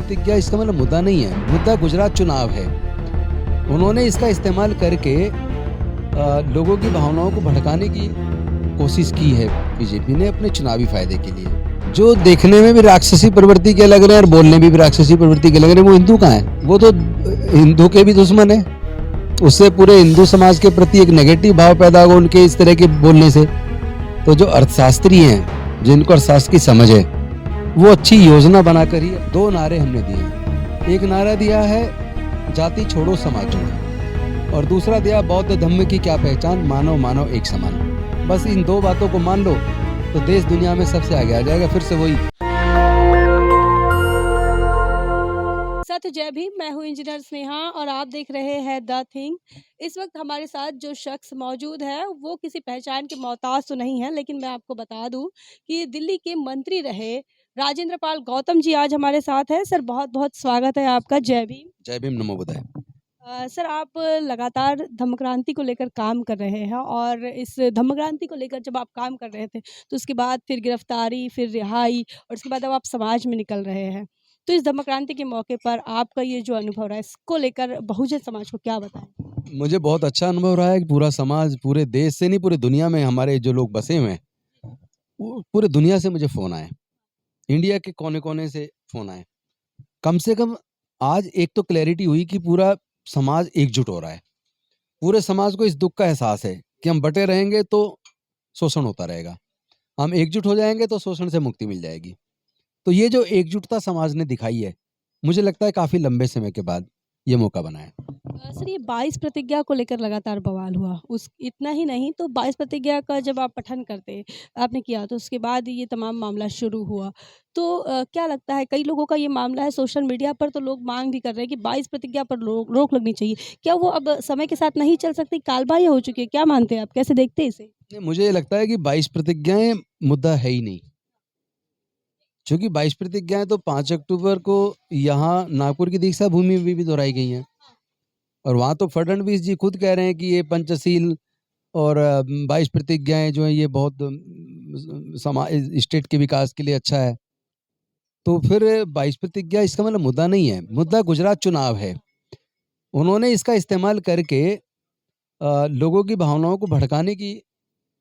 प्रतिज्ञा इसका मतलब मुद्दा नहीं है, मुद्दा गुजरात चुनाव है। उन्होंने इसका इस्तेमाल करके लोगों की भावनाओं को भड़काने की कोशिश की है बीजेपी ने अपने चुनावी फायदे के लिए। जो देखने में भी राक्षसी प्रवृत्ति के लग रहे हैं और बोलने में भी राक्षसी प्रवृत्ति के लग रहे हैं, वो हिंदू कहाँ है? वो तो हिंदू के भी दुश्मन है। उससे पूरे हिंदू समाज के प्रति एक नेगेटिव भाव पैदा होगा उनके इस तरह के बोलने से। तो जो अर्थशास्त्री हैं, जिनको अर्थशास्त्र की समझ है, वो अच्छी योजना बनाकर ही दो नारे हमने दिए। एक नारा दिया है जाति छोड़ो समाज जोड़ो, और दूसरा दिया बौद्ध धम्म की क्या पहचान, मानव मानव एक समान। बस इन दो बातों को मान लो तो देश दुनिया में सबसे आगे आ जाएगा। फिर से वही जय भीम। मैं हूँ इंजीनियर स्नेहा और आप देख रहे हैं द थिंग। इस वक्त हमारे साथ जो शख्स मौजूद है वो किसी पहचान के मोहताज तो नहीं है, लेकिन मैं आपको बता दूं कि दिल्ली के मंत्री रहे राजेंद्र पाल गौतम जी आज हमारे साथ है। सर बहुत बहुत स्वागत है आपका। जय भीम। जय भीम, नमो बुद्धाय। सर आप लगातार धम्म क्रांति को लेकर काम कर रहे हैं और इस धम्म क्रांति को लेकर जब आप काम कर रहे थे तो उसके बाद फिर गिरफ्तारी, फिर रिहाई और उसके बाद अब आप समाज में निकल रहे हैं। तो इस धम्म क्रांति के मौके पर आपका ये जो अनुभव रहा है इसको लेकर बहुजन समाज को क्या बताएं? मुझे बहुत अच्छा अनुभव रहा है कि पूरा समाज, पूरे देश से नहीं पूरी दुनिया में हमारे जो लोग बसे हुए हैं, वो पूरे दुनिया से मुझे फ़ोन आए, इंडिया के कोने कोने से फ़ोन आए। कम से कम आज एक तो क्लैरिटी हुई कि पूरा समाज एकजुट हो रहा है। पूरे समाज को इस दुख का एहसास है कि हम बटे रहेंगे तो शोषण होता रहेगा, हम एकजुट हो जाएंगे तो शोषण से मुक्ति मिल जाएगी। तो ये जो एकजुटता समाज ने दिखाई है, मुझे लगता है काफ़ी लंबे समय के बाद ये मौका बना है। सर ये 22 प्रतिज्ञा को लेकर लगातार बवाल हुआ। उस इतना ही नहीं तो 22 प्रतिज्ञा का जब आप पठन करते आपने किया तो उसके बाद ये तमाम मामला शुरू हुआ। तो क्या लगता है कई लोगों का ये मामला है, सोशल मीडिया पर तो लोग मांग भी कर रहे हैं कि 22 प्रतिज्ञा पर रोक लगनी चाहिए। क्या वो अब समय के साथ नहीं चल सकती, कालबाह्य हो चुकी है? क्या मानते हैं आप, कैसे देखते हैं इसे? नहीं, मुझे ये लगता है कि 22 प्रतिज्ञाएं मुद्दा है ही नहीं, क्योंकि 22 प्रतिज्ञाएं तो 5 अक्टूबर को यहाँ नागपुर की दीक्षा भूमि में भी दोहराई गई हैं, और वहाँ तो फडणवीस जी खुद कह रहे हैं कि ये पंचशील और 22 प्रतिज्ञाएं जो हैं ये बहुत समाज स्टेट के विकास के लिए अच्छा है। तो फिर 22 प्रतिज्ञा इसका मतलब मुद्दा नहीं है, मुद्दा गुजरात चुनाव है। उन्होंने इसका इस्तेमाल करके लोगों की भावनाओं को भड़काने की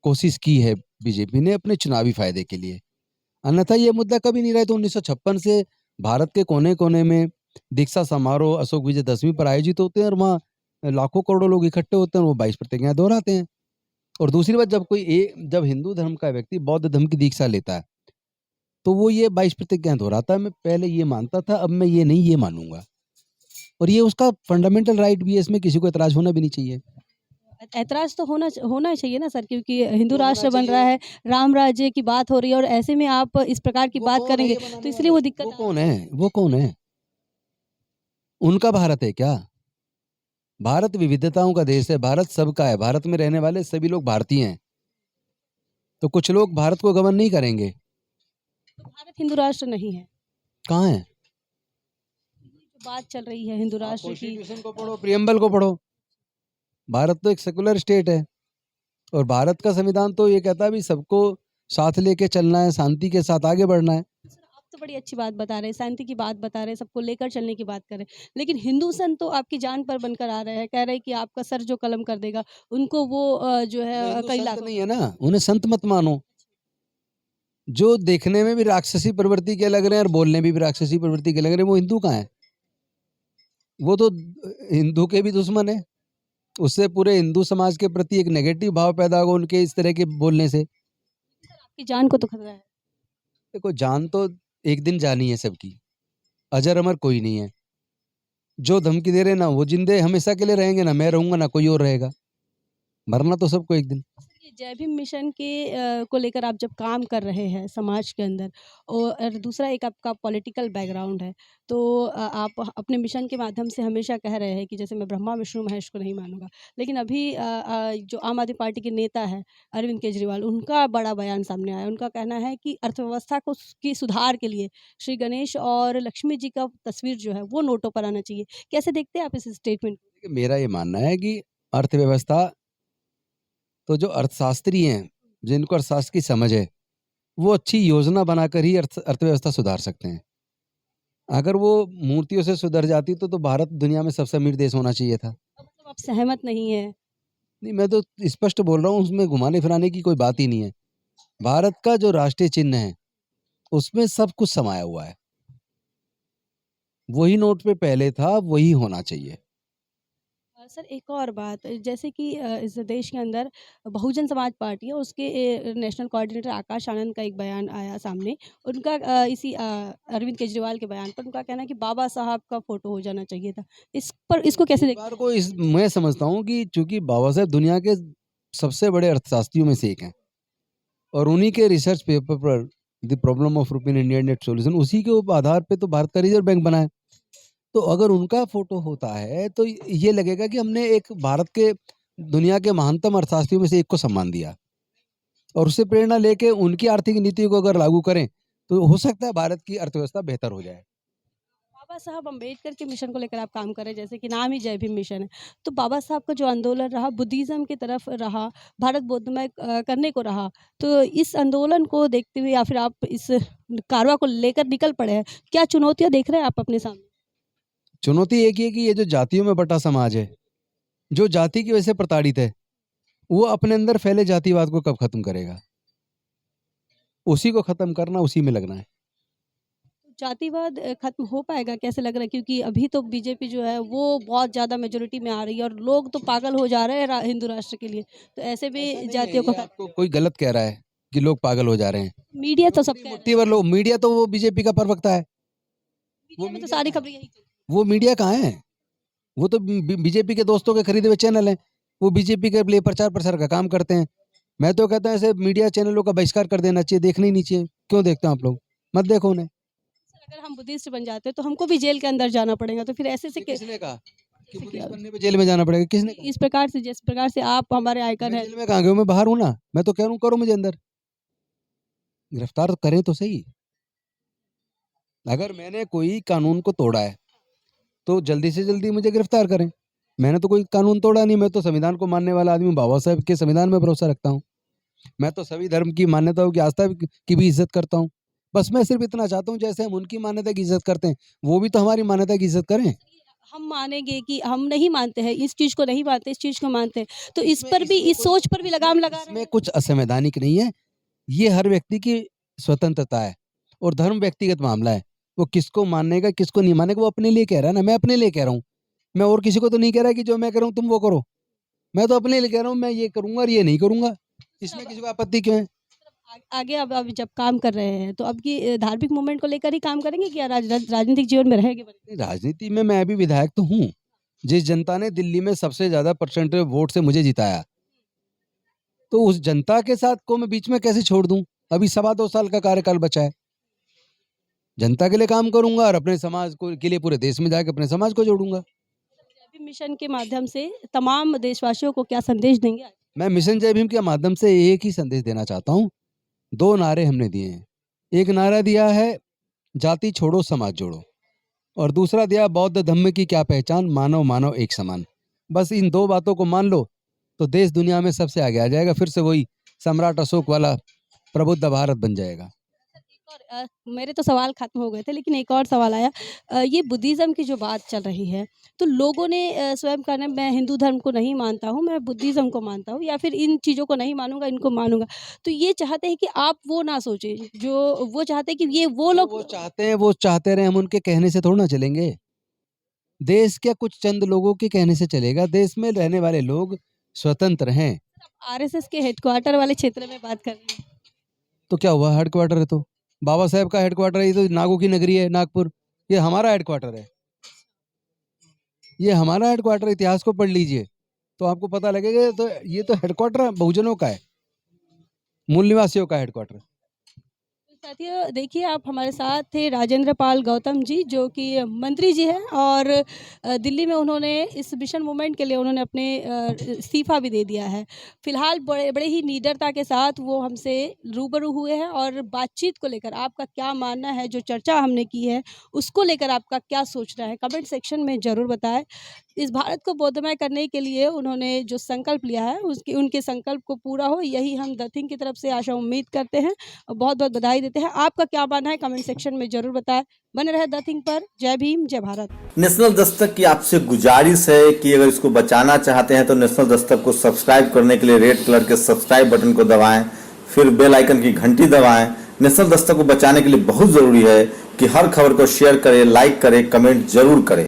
कोशिश की है बीजेपी ने अपने चुनावी फायदे के लिए। अन्यथा ये मुद्दा कभी नहीं रहा। तो 1956 से भारत के कोने कोने में दीक्षा समारोह अशोक विजयदशमी पर आयोजित होते हैं और वहाँ लाखों करोड़ों लोग इकट्ठे होते हैं और वो 22 प्रतिज्ञाएं दोहराते हैं। और दूसरी बात, जब हिंदू धर्म का व्यक्ति बौद्ध धर्म की दीक्षा लेता है तो वो ये 22 प्रतिज्ञाएं दोहराता है। मैं पहले ये मानता था, अब मैं ये नहीं ये मानूंगा, और ये उसका फंडामेंटल राइट भी है, इसमें किसी को एतराज होना भी नहीं चाहिए। ऐतराज़ तो होना चाहिए ना सर, क्योंकि हिंदू क्यों होना राष्ट्र बन रहा चाहिए? है, राम राज्य की बात हो रही है और ऐसे में आप इस प्रकार की वो बात कौन है करेंगे ये तो बनाने इसलिए वो वाले? दिक्कत वो आ कौन है? वो कौन है? उनका भारत है क्या? भारत विविधताओं का देश है, भारत सबका है, भारत में रहने वाले सभी लोग भारतीय हैं। तो कुछ लोग भारत को गवर्न नहीं करेंगे। तो भारत हिंदू राष्ट्र नहीं है। कहाँ है? ये जो बात चल रही है हिंदू आप राष्ट्र की, कॉन्स्टिट्यूशन को पढ़ो, प्रियम्बल को पढ़ो। भारत तो एक सेकुलर स्टेट है, और भारत का संविधान तो ये कहता है भी सबको साथ लेके चलना है, शांति के साथ आगे बढ़ना है। सर आप तो बड़ी अच्छी बात बता रहे हैं, शांति की बात बता रहे हैं, सबको लेकर चलने की बात कर रहे हैं, लेकिन हिंदू संत तो आपकी जान पर बनकर आ रहे हैं, कह रहे हैं कि आपका सर जो कलम कर देगा उनको वो जो है वो हिंदू कई संत लाख। नहीं है ना, उन्हें संत मत मानो। जो देखने में भी राक्षसी प्रवृत्ति के लग रहे हैं और बोलने में भी राक्षसी प्रवृत्ति के लग रहे हैं, वो हिंदू कहाँ है? वो तो हिंदू के भी दुश्मन है। उससे पूरे हिंदू समाज के प्रति एक नेगेटिव भाव पैदा होगा उनके इस तरह के बोलने से। आपकी जान को तो खतरा है। देखो, जान तो एक दिन जानी है सबकी, अजर अमर कोई नहीं है। जो धमकी दे रहे हैं ना वो जिंदे हमेशा के लिए रहेंगे, ना मैं रहूंगा ना कोई और रहेगा। मरना तो सबको एक दिन। ये जय भीम मिशन के को लेकर आप जब काम कर रहे हैं समाज के अंदर और दूसरा एक आपका पॉलिटिकल बैकग्राउंड है, तो आप अपने मिशन के माध्यम से हमेशा कह रहे हैं कि जैसे मैं ब्रह्मा विष्णु महेश को नहीं मानूंगा, लेकिन अभी जो आम आदमी पार्टी के नेता है अरविंद केजरीवाल, उनका बड़ा बयान सामने आया। उनका कहना है कि अर्थव्यवस्था को की सुधार के लिए श्री गणेश और लक्ष्मी जी का तस्वीर जो है वो नोटों पर आना चाहिए। कैसे देखते हैं आप इस स्टेटमेंट? मेरा ये मानना है कि अर्थव्यवस्था तो जो अर्थशास्त्री हैं, जिनको अर्थशास्त्र की समझ है, वो अच्छी योजना बनाकर ही अर्थव्यवस्था सुधार सकते हैं। अगर वो मूर्तियों से सुधर जाती तो भारत दुनिया में सबसे अमीर देश होना चाहिए था। मतलब आप सहमत नहीं हैं? नहीं, मैं तो स्पष्ट बोल रहा हूँ, उसमें घुमाने-फिराने की कोई बात ही नहीं है। भारत का जो राष्ट्रीय चिन्ह है, उसमें सब कुछ समाया हुआ है। वही नोट पे पहले था, वही होना चाहिए। सर एक और बात जैसे कि इस देश के अंदर बहुजन समाज पार्टी है उसके नेशनल कोऑर्डिनेटर आकाश आनंद का एक बयान आया सामने उनका इसी अरविंद केजरीवाल के बयान पर उनका कहना है कि बाबा साहब का फोटो हो जाना चाहिए था। इस पर इसको कैसे इस देखते बार को इस मैं समझता हूँ कि चूँकि बाबा साहब दुनिया के सबसे बड़े अर्थशास्त्रियों में से एक हैं और उन्हीं के रिसर्च पेपर पर the problem of rupee in India net solution उसी के आधार पे तो भारत का रिजर्व बैंक बना है। तो अगर उनका फ़ोटो होता है, तो ये लगेगा कि हमने एक भारत के दुनिया के महानतम अर्थशास्त्रियों में से एक को सम्मान दिया और उससे प्रेरणा लेके उनकी आर्थिक नीति को अगर लागू करें, तो हो सकता है भारत की अर्थव्यवस्था बेहतर हो जाए। बाबा साहब अम्बेडकर के मिशन को लेकर आप काम कर रहे हैं जैसे कि नाम ही जय भीम मिशन है। तो बाबा साहब का जो आंदोलन रहा बुद्धिज़्म की तरफ रहा, भारत बौद्धमय करने को रहा। तो इस आंदोलन को देखते हुए या फिर आप इस कारवां को लेकर निकल पड़े हैं। क्या चुनौतियाँ देख रहे हैं आप अपने सामने? चुनौती एक ही है कि ये जो जातियों में बँटा समाज है, जो जाति की वजह से प्रताड़ित है, वो अपने अंदर फैले जातिवाद को कब खत्म करेगा? उसी को खत्म करना, उसी में लगना है। जातिवाद खत्म हो पाएगा कैसे लग रहा है? क्योंकि अभी तो बीजेपी जो है वो बहुत ज़्यादा मेजॉरिटी में आ रही है और लोग तो पागल हो जा रहे हैं हिंदू राष्ट्र के लिए। तो ऐसे भी ऐसा नहीं है, जातियों को ये आपको कोई गलत कह रहा है कि लोग पागल हो जा रहे हैं। मीडिया तो सब कह रहा है। मुट्ठी भर लोग मीडिया तो वो बीजेपी का प्रवक्ता है। वो मीडिया में तो मीडिया सारी कहाँ खबरें यही चलती हैं। है? वो मीडिया कहाँ है? वो तो बीजेपी के दोस्तों के खरीदे हुए चैनल हैं। वो बीजेपी के लिए प्रचार-प्रसार का काम करते हैं। मैं तो कहता हूँ ऐसे मीडिया चैनलों का बहिष्कार कर देना चाहिए, देखना ही नहीं चाहिए। क्यों देखते हो आप लोग? मत देखो उन्हें। सर अगर हम बुद्धिस्ट बन जाते हैं तो हमको भी जेल के अंदर जाना पड़ेगा। तो फिर ऐसे से ये के किसने कहा कि जैसे कि बुद्धिस्ट बनने पे जेल में जाना पड़ेगा? किसने कहा? इस प्रकार से जिस प्रकार से आप हमारे आइकन मैं हैं। जेल में कहाँ गया हूँ? मैं बाहर हूँ ना। मैं तो कह रहा हूँ करो मुझे अंदर। गिरफ्तार करें तो सही। अगर मैंने कोई कानून को तोड़ा है, तो जल्दी से जल्दी मुझे गिरफ्तार करें। मैंने तो कोई कानून तोड़ा नहीं, मैं तो संविधान को मानने वाला आदमी हूँ, बाबा साहब के संविधान में भरोसा रखता हूँ। मैं तो सभी धर्म की मान्यताओं की आस्था की भी इज़्ज़त करता हूँ। बस मैं सिर्फ़ इतना चाहता हूँ जैसे हम उनकी मान्यता की इज़्ज़त करते हैं, वो भी तो हमारी मान्यता की इज़्ज़त करें। हम मानेंगे कि हम नहीं मानते हैं, इस चीज़ को नहीं मानते, इस चीज़ को मानते हैं। तो इस इसमें पर भी इसमें इस कोई सोच पर भी लगाम लगा रहे इसमें हैं। कुछ असंवैधानिक नहीं है। ये हर व्यक्ति की स्वतंत्रता है और धर्म व्यक्तिगत मामला है। वो किसको मानने का, किसको नहीं मानने का, वो अपने लिए कह रहा है ना, मैं अपने लिए कह रहा हूँ। मैं और किसी को तो नहीं कह रहा कि जो मैं कर रहा हूँ तुम वो करो। मैं तो अपने लिए कह रहा हूँ मैं ये करूँगा और ये नहीं करूँगा। सर इसमें अब किसी को आपत्ति क्यों है? आगे अब जब काम कर रहे हैं, तो अब की धार्मिक मूवमेंट को लेकर ही काम करेंगे कि या राजनीतिक जीवन में रहेंगे? नहीं, राजनीति में मैं भी विधायक तो हूँ। जिस जनता ने दिल्ली में सबसे ज़्यादा परसेंटेज वोट से मुझे जिताया, तो उस जनता के साथ को मैं बीच में कैसे छोड़ दूँ? अभी सवा 2 साल का कार्यकाल बचा है। जनता के लिए काम करूँगा और अपने समाज को के लिए पूरे देश में जाके अपने समाज को जोड़ूँगा। जय भीम मिशन के माध्यम से तमाम देशवासियों को क्या संदेश देंगे आज? मैं मिशन जय भीम के माध्यम से एक ही संदेश देना चाहता हूँ। 2 नारे हमने दिए हैं। एक नारा दिया है जाति छोड़ो समाज जोड़ो और दूसरा दिया बौद्ध धम्म की क्या पहचान मानव मानव एक समान। बस इन 2 बातों को मान लो तो देश दुनिया में सबसे आगे आ जाएगा। फिर से वही सम्राट अशोक वाला प्रबुद्ध भारत बन जाएगा। एक और मेरे तो सवाल खत्म हो गए थे लेकिन एक और सवाल आया। ये बुद्धिज़्म की जो बात चल रही है, तो लोगों ने स्वयं कहना मैं हिंदू धर्म को नहीं मानता हूँ, मैं बुद्धिज़्म को मानता हूँ या फिर इन चीज़ों को नहीं मानूँगा, इनको मानूँगा। तो ये चाहते हैं कि आप वो ना सोचें, जो वो चाहते हैं कि ये वो जो लोग वो चाहते हैं वो चाहते रहें, हम उनके कहने से थोड़ी ना चलेंगे। देश क्या कुछ चंद लोगों के कहने से चलेगा? देश में रहने वाले लोग स्वतंत्र हैं। आरएसएस के हेडक्वार्टर वाले क्षेत्र में बात कर रहे हैं। तो क्या हुआ हेडक्वार्टर है तो? बाबा साहेब का हेडक्वार्टर है, ये तो नागों की नगरी है नागपुर। ये हमारा हेडक्वार्टर है। ये हमारा हेडक्वार्टर इतिहास को पढ़ लीजिए, तो आपको पता लगेगा तो ये तो हेडक्वार्टर बहुजनों का है, मूल निवासियों का हेडक्वार्टर। तो साथियों देखिए आप हमारे साथ थे राजेंद्र पाल गौतम जी जो कि मंत्री जी हैं और दिल्ली में उन्होंने इस मिशन मूवमेंट के लिए उन्होंने अपने इस्तीफ़ा भी दे दिया है। फ़िलहाल बड़े बड़े ही निडरता के साथ वो हमसे रूबरू हुए हैं और बातचीत को लेकर आपका क्या मानना है, जो चर्चा हमने की है, उसको लेकर आपका क्या सोचना है, कमेंट सेक्शन में ज़रूर बताएँ। इस भारत को बौद्धमय करने के लिए उन्होंने जो संकल्प लिया है, उसके उनके संकल्प को पूरा हो, यही हम द थिंक की तरफ से आशा उम्मीद करते हैं और बहुत-बहुत बधाई देते हैं। चाहते हैं। आपका क्या मानना है कमेंट सेक्शन में ज़रूर बताएं। बने रहे द थिंग पर। जय भीम, जय भारत। नेशनल दस्तक की आपसे गुजारिश है कि अगर इसको बचाना चाहते हैं तो नेशनल दस्तक को सब्सक्राइब करने के लिए रेड कलर के सब्सक्राइब बटन को दबाएं, फिर बेल आइकन की घंटी दबाएं। नेशनल दस्तक को बचाने के लिए बहुत जरूरी है कि हर खबर को शेयर करें, लाइक करें, कमेंट जरूर करें।